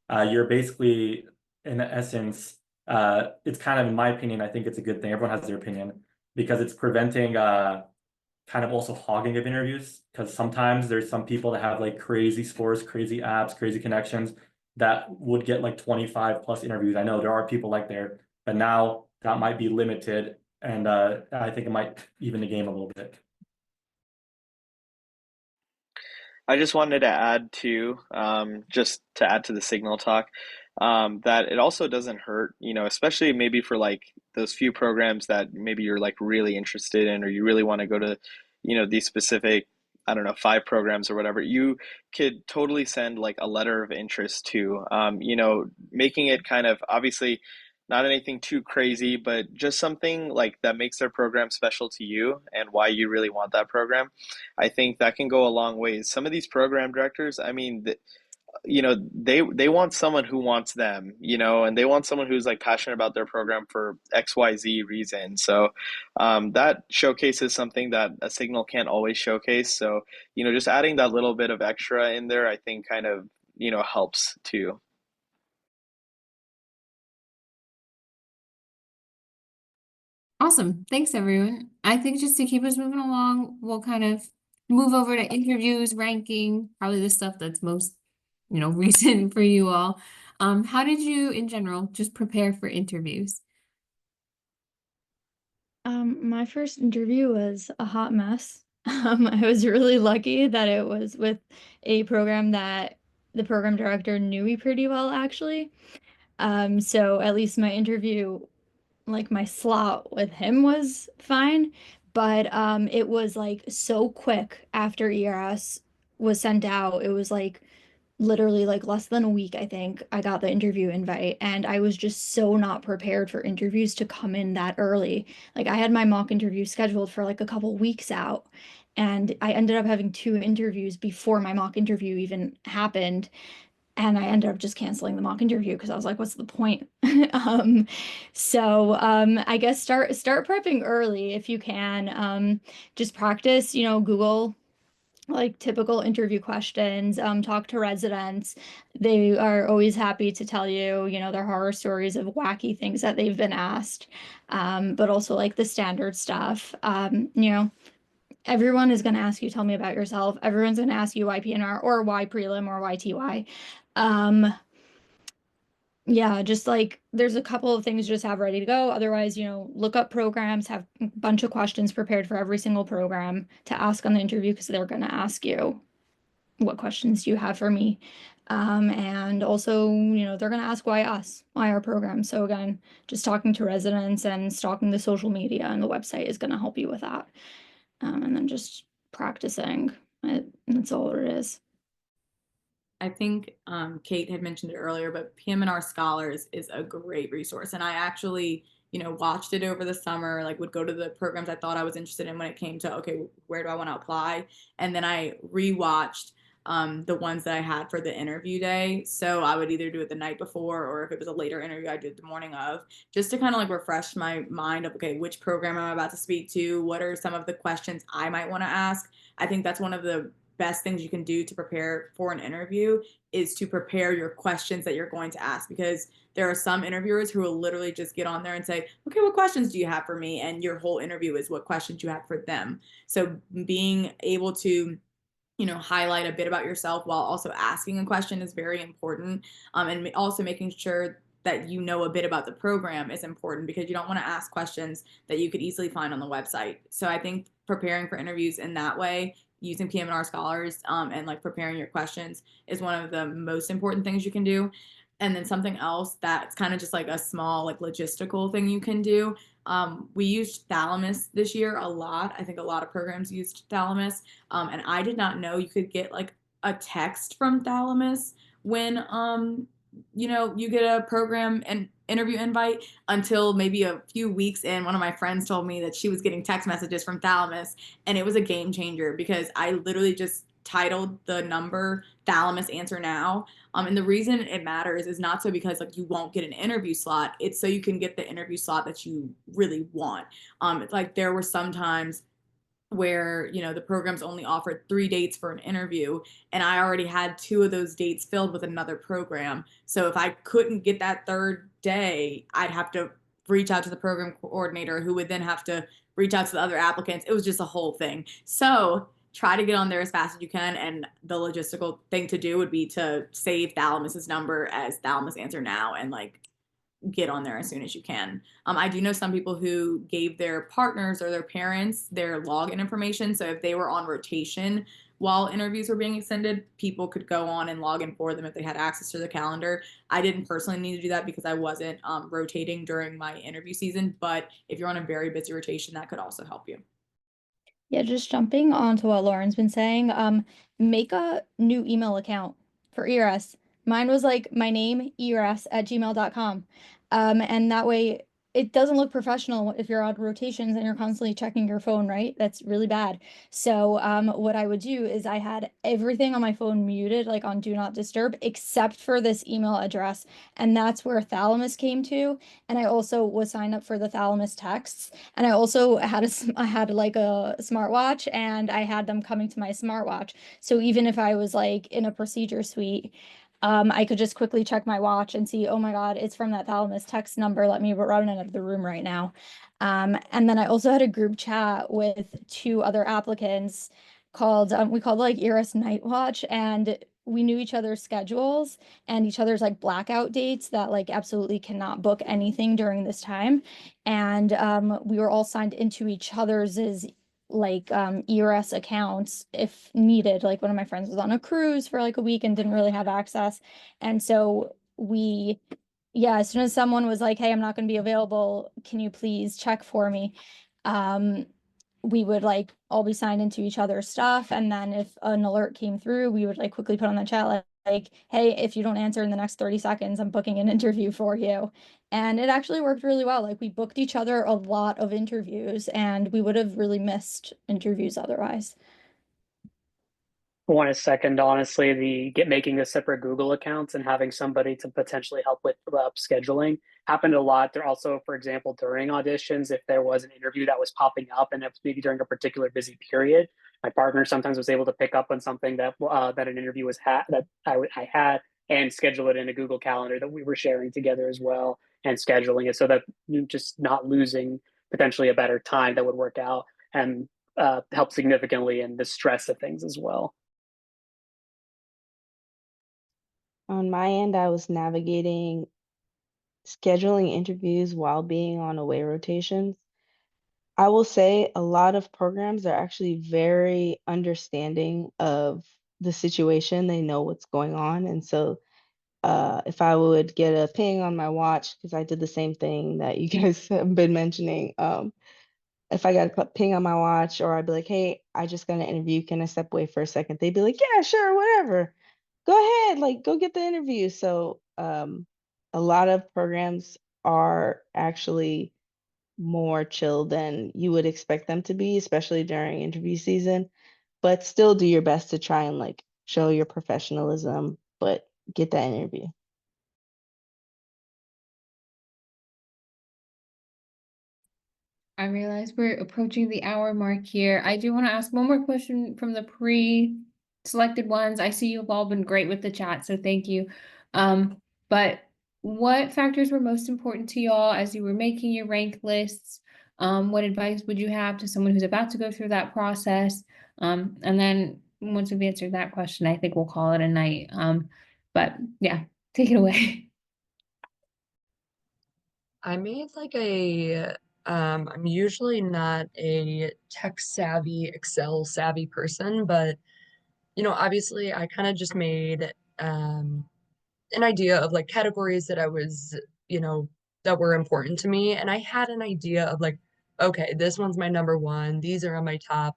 You're basically, in essence, it's kind of, in my opinion, I think it's a good thing. Everyone has their opinion, because it's preventing kind of also hogging of interviews. Because sometimes there's some people that have like crazy scores, crazy apps, crazy connections that would get like 25 plus interviews. I know there are people like there, but now that might be limited. And I think it might even the game a little bit. I just wanted to add to just to add to the signal talk, that it also doesn't hurt, especially maybe for like those few programs that maybe you're like really interested in, or you really want to go to, these specific, I don't know, 5 programs or whatever. You could totally send like a letter of interest to, making it kind of obviously not anything too crazy, but just something like that makes their program special to you and why you really want that program. I think that can go a long ways. Some of these program directors, I mean, they want someone who wants them, and they want someone who's like passionate about their program for XYZ reason. So that showcases something that a signal can't always showcase. So, just adding that little bit of extra in there, I think kind of, helps too. Awesome. Thanks, everyone. I think just to keep us moving along, we'll kind of move over to interviews, ranking, probably the stuff that's most, recent for you all. How did you, in general, just prepare for interviews? My first interview was a hot mess. I was really lucky that it was with a program that the program director knew me pretty well, actually. So at least my interview, like my slot with him was fine, but it was like so quick after ERS was sent out. It was like literally like less than a week, I think, I got the interview invite, and I was just so not prepared for interviews to come in that early. Like I had my mock interview scheduled for like a couple weeks out, and I ended up having two interviews before my mock interview even happened. And I ended up just canceling the mock interview because I was like, what's the point? I guess start prepping early if you can. Just practice, Google like typical interview questions, talk to residents. They are always happy to tell you, their horror stories of wacky things that they've been asked, but also like the standard stuff. Everyone is going to ask you, tell me about yourself. Everyone's going to ask you why PNR or why prelim or why TY. Yeah, just like there's a couple of things just have ready to go. Otherwise, look up programs, have a bunch of questions prepared for every single program to ask on the interview because they're going to ask you, what questions do you have for me? And also, they're going to ask why us, why our program. So again, just talking to residents and stalking the social media and the website is going to help you with that. And then just practicing. That's all it is. I think Kate had mentioned it earlier, but PM&R Scholars is a great resource. And I actually, watched it over the summer, like would go to the programs I thought I was interested in when it came to, okay, where do I want to apply? And then I rewatched the ones that I had for the interview day. So I would either do it the night before, or if it was a later interview, I did it the morning of, just to kind of like refresh my mind of, okay, which program am I about to speak to? What are some of the questions I might want to ask? I think that's one of the best things you can do to prepare for an interview is to prepare your questions that you're going to ask, because there are some interviewers who will literally just get on there and say, okay, what questions do you have for me? And your whole interview is what questions you have for them. So being able to highlight a bit about yourself while also asking a question is very important. And also making sure that you know a bit about the program is important, because you don't want to ask questions that you could easily find on the website. So I think preparing for interviews in that way, using PM&R Scholars, and like preparing your questions is one of the most important things you can do. And then something else that's kind of just like a small like logistical thing you can do. We used Thalamus this year a lot. I think a lot of programs used Thalamus. And I did not know you could get like a text from Thalamus when you get a program and interview invite, until maybe a few weeks in. One of my friends told me that she was getting text messages from Thalamus, and it was a game changer, because I literally just titled the number Thalamus Answer Now. And the reason it matters is not so because like you won't get an interview slot, it's so you can get the interview slot that you really want. It's like there were some times where the program's only offered 3 dates for an interview, and I already had 2 of those dates filled with another program. So if I couldn't get that third day, I'd have to reach out to the program coordinator, who would then have to reach out to the other applicants. It was just a whole thing. So try to get on there as fast as you can, and the logistical thing to do would be to save Thalamus's number as Thalamus Answer Now, and like get on there as soon as you can. I do know some people who gave their partners or their parents their login information. So if they were on rotation while interviews were being extended, people could go on and log in for them if they had access to the calendar. I didn't personally need to do that because I wasn't rotating during my interview season. But if you're on a very busy rotation, that could also help you. Yeah, just jumping onto what Lauren's been saying, make a new email account for ERS. Mine was like my name, ERS@gmail.com. And that way, it doesn't look professional if you're on rotations and you're constantly checking your phone, right? That's really bad. So what I would do is I had everything on my phone muted, like on Do Not Disturb, except for this email address. And that's where Thalamus came to. And I also was signed up for the Thalamus texts. And I also had I had like a smartwatch, and I had them coming to my smartwatch. So even if I was like in a procedure suite, I could just quickly check my watch and see, oh my God, it's from that Thalamus text number. Let me run out of the room right now. And then I also had a group chat with two other applicants called, we called like ERS Night Watch, and we knew each other's schedules and each other's like blackout dates that like absolutely cannot book anything during this time. And we were all signed into each other's like ERS accounts if needed. Like one of my friends was on a cruise for like a week and didn't really have access. And so yeah, as soon as someone was like, hey, I'm not going to be available, can you please check for me? We would like all be signed into each other's stuff. And then if an alert came through, we would like quickly put on the chat like, hey, if you don't answer in the next 30 seconds, I'm booking an interview for you. And it actually worked really well. Like we booked each other a lot of interviews, and we would have really missed interviews otherwise. I want to second, honestly, making the separate Google accounts and having somebody to potentially help with scheduling happened a lot. There also, for example, during auditions, if there was an interview that was popping up and it was maybe during a particular busy period, my partner sometimes was able to pick up on something that an interview was that I had and schedule it in a Google Calendar that we were sharing together as well, and scheduling it so that you're just not losing potentially a better time that would work out and help significantly in the stress of things as well. On my end, I was navigating scheduling interviews while being on away rotations. I will say a lot of programs are actually very understanding of the situation. They know what's going on. And so if I would get a ping on my watch, because I did the same thing that you guys have been mentioning, if I got a ping on my watch, or I'd be like, hey, I just got an interview, can I step away for a second? They'd be like, yeah, sure, whatever. Go ahead, like go get the interview. So a lot of programs are actually more chill than you would expect them to be, especially during interview season, but still do your best to try and like show your professionalism, but get that interview. I realize we're approaching the hour mark here. I do want to ask one more question from the pre-selected ones. I see you've all been great with the chat, so thank you. But what factors were most important to y'all as you were making your rank lists? What advice would you have to someone who's about to go through that process? And then once we've answered that question, I think we'll call it a night. But yeah, take it away. I made like I'm usually not a tech savvy, Excel savvy person, but obviously I kind of just made an idea of like categories that I was, that were important to me. And I had an idea of like, okay, this one's my number one. These are on my top.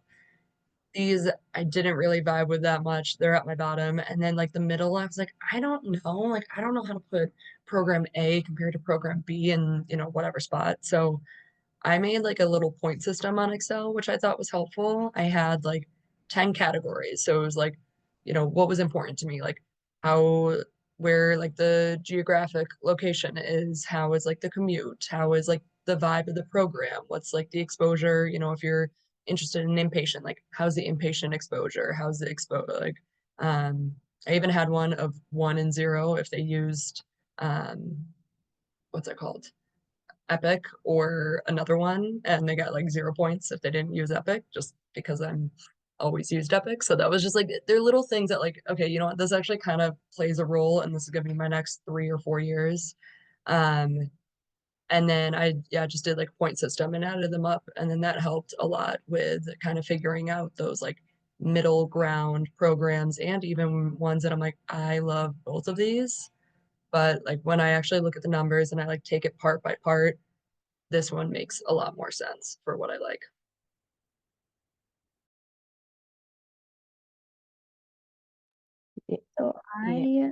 These I didn't really vibe with that much. They're at my bottom. And then like the middle, I was like, I don't know. Like, I don't know how to put program A compared to program B in, whatever spot. So I made like a little point system on Excel, which I thought was helpful. I had like 10 categories. So it was like, what was important to me, like how, where like the geographic location is, how is like the commute, how is like the vibe of the program, what's like the exposure, if you're interested in inpatient, like how's the inpatient exposure, how's the like, I even had one of 1 and 0 if they used, what's it called? Epic or another one, and they got like 0 points if they didn't use Epic, just because I'm always used Epic. So that was just like, they're little things that like, okay, you know what, this actually kind of plays a role, and this is gonna be my next 3 or 4 years. And then I just did like a point system and added them up, and then that helped a lot with kind of figuring out those like middle ground programs, and even ones that I'm like, I love both of these. But like when I actually look at the numbers and I like take it part by part, this one makes a lot more sense for what I like. So Yeah.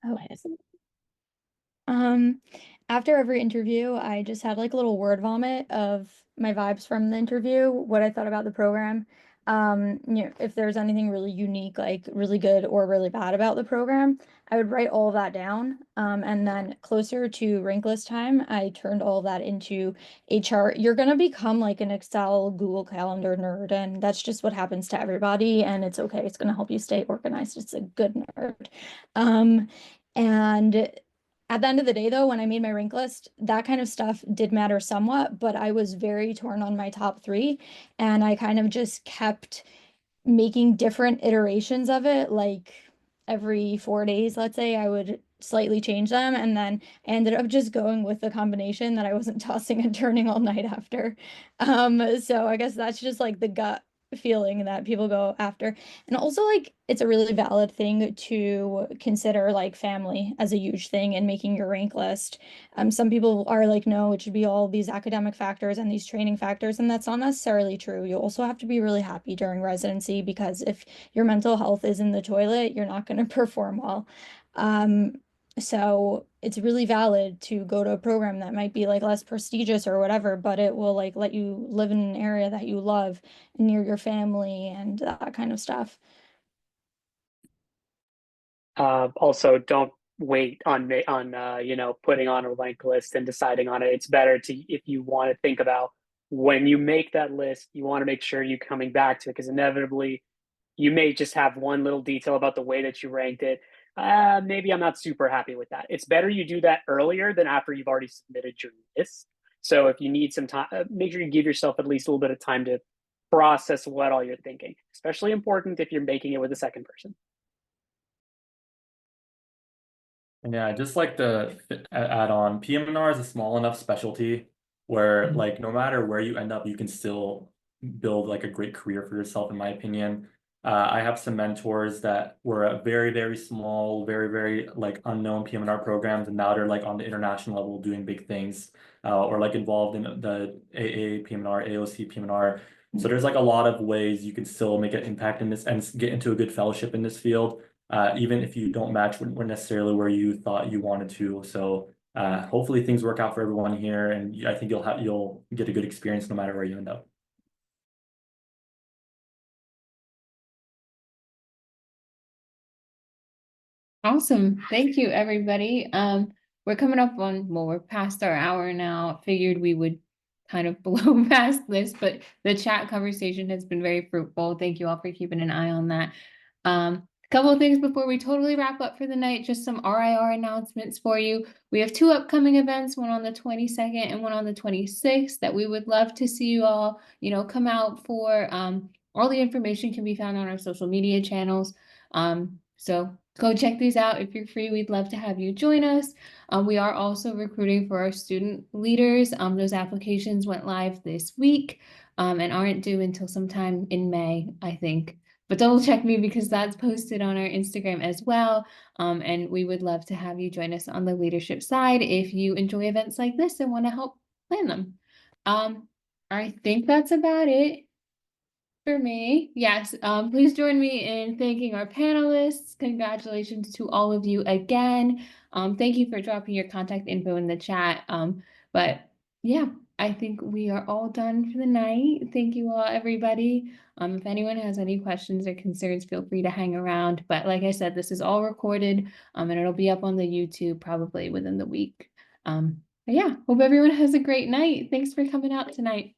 oh, Um, After every interview, I just had like a little word vomit of my vibes from the interview, what I thought about the program. If there's anything really unique, like really good or really bad about the program, I would write all of that down. And then closer to rank list time, I turned all of that into a chart. You're gonna become like an Excel, Google Calendar nerd, and that's just what happens to everybody, and it's okay. It's gonna help you stay organized. It's a good nerd. And at the end of the day, though, when I made my rank list, that kind of stuff did matter somewhat, but I was very torn on my top three, and I kind of just kept making different iterations of it, like every 4 days, let's say, I would slightly change them, and then I ended up just going with the combination that I wasn't tossing and turning all night after. So I guess that's just like the gut feeling that people go after. And also, like, it's a really valid thing to consider like family as a huge thing in making your rank list. Some people are like, no, it should be all these academic factors and these training factors, and that's not necessarily true. You also have to be really happy during residency, because if your mental health is in the toilet, you're not going to perform well. Um, so it's really valid to go to a program that might be like less prestigious or whatever, but it will like let you live in an area that you love near your family and that kind of stuff. Also, don't wait on putting on a rank list and deciding on it. It's better to, if you want to think about when you make that list, you want to make sure you're coming back to it, because inevitably you may just have one little detail about the way that you ranked it. Maybe I'm not super happy with that. It's better you do that earlier than after you've already submitted your list. So if you need some time, make sure you give yourself at least a little bit of time to process what all you're thinking. Especially important if you're making it with a second person. Yeah, I just like to add on, PM&R is a small enough specialty where like no matter where you end up, you can still build like a great career for yourself, in my opinion. I have some mentors that were at very, very small, very, very like unknown PM&R programs, and now they're like on the international level doing big things, or like involved in the AA PM&R, AOC PM&R. So there's like a lot of ways you can still make an impact in this and get into a good fellowship in this field, even if you don't match necessarily where you thought you wanted to. So hopefully things work out for everyone here, and I think you'll get a good experience no matter where you end up. Awesome. Thank you, everybody. We're coming up on, well, we're past our hour now. Figured we would kind of blow past this, but the chat conversation has been very fruitful. Thank you all for keeping an eye on that. A couple of things before we totally wrap up for the night, just some RIR announcements for you. We have 2 upcoming events, one on the 22nd and one on the 26th, that we would love to see you all, come out for. All the information can be found on our social media channels. So go check these out. If you're free, we'd love to have you join us. We are also recruiting for our student leaders. Those applications went live this week, and aren't due until sometime in May, I think. But double check me, because that's posted on our Instagram as well. And we would love to have you join us on the leadership side if you enjoy events like this and want to help plan them. I think that's about it for me. Yes, please join me in thanking our panelists. Congratulations to all of you again. Thank you for dropping your contact info in the chat. But yeah, I think we are all done for the night. Thank you all, everybody. If anyone has any questions or concerns, feel free to hang around. But like I said, this is all recorded, and it'll be up on the YouTube probably within the week. But yeah, hope everyone has a great night. Thanks for coming out tonight.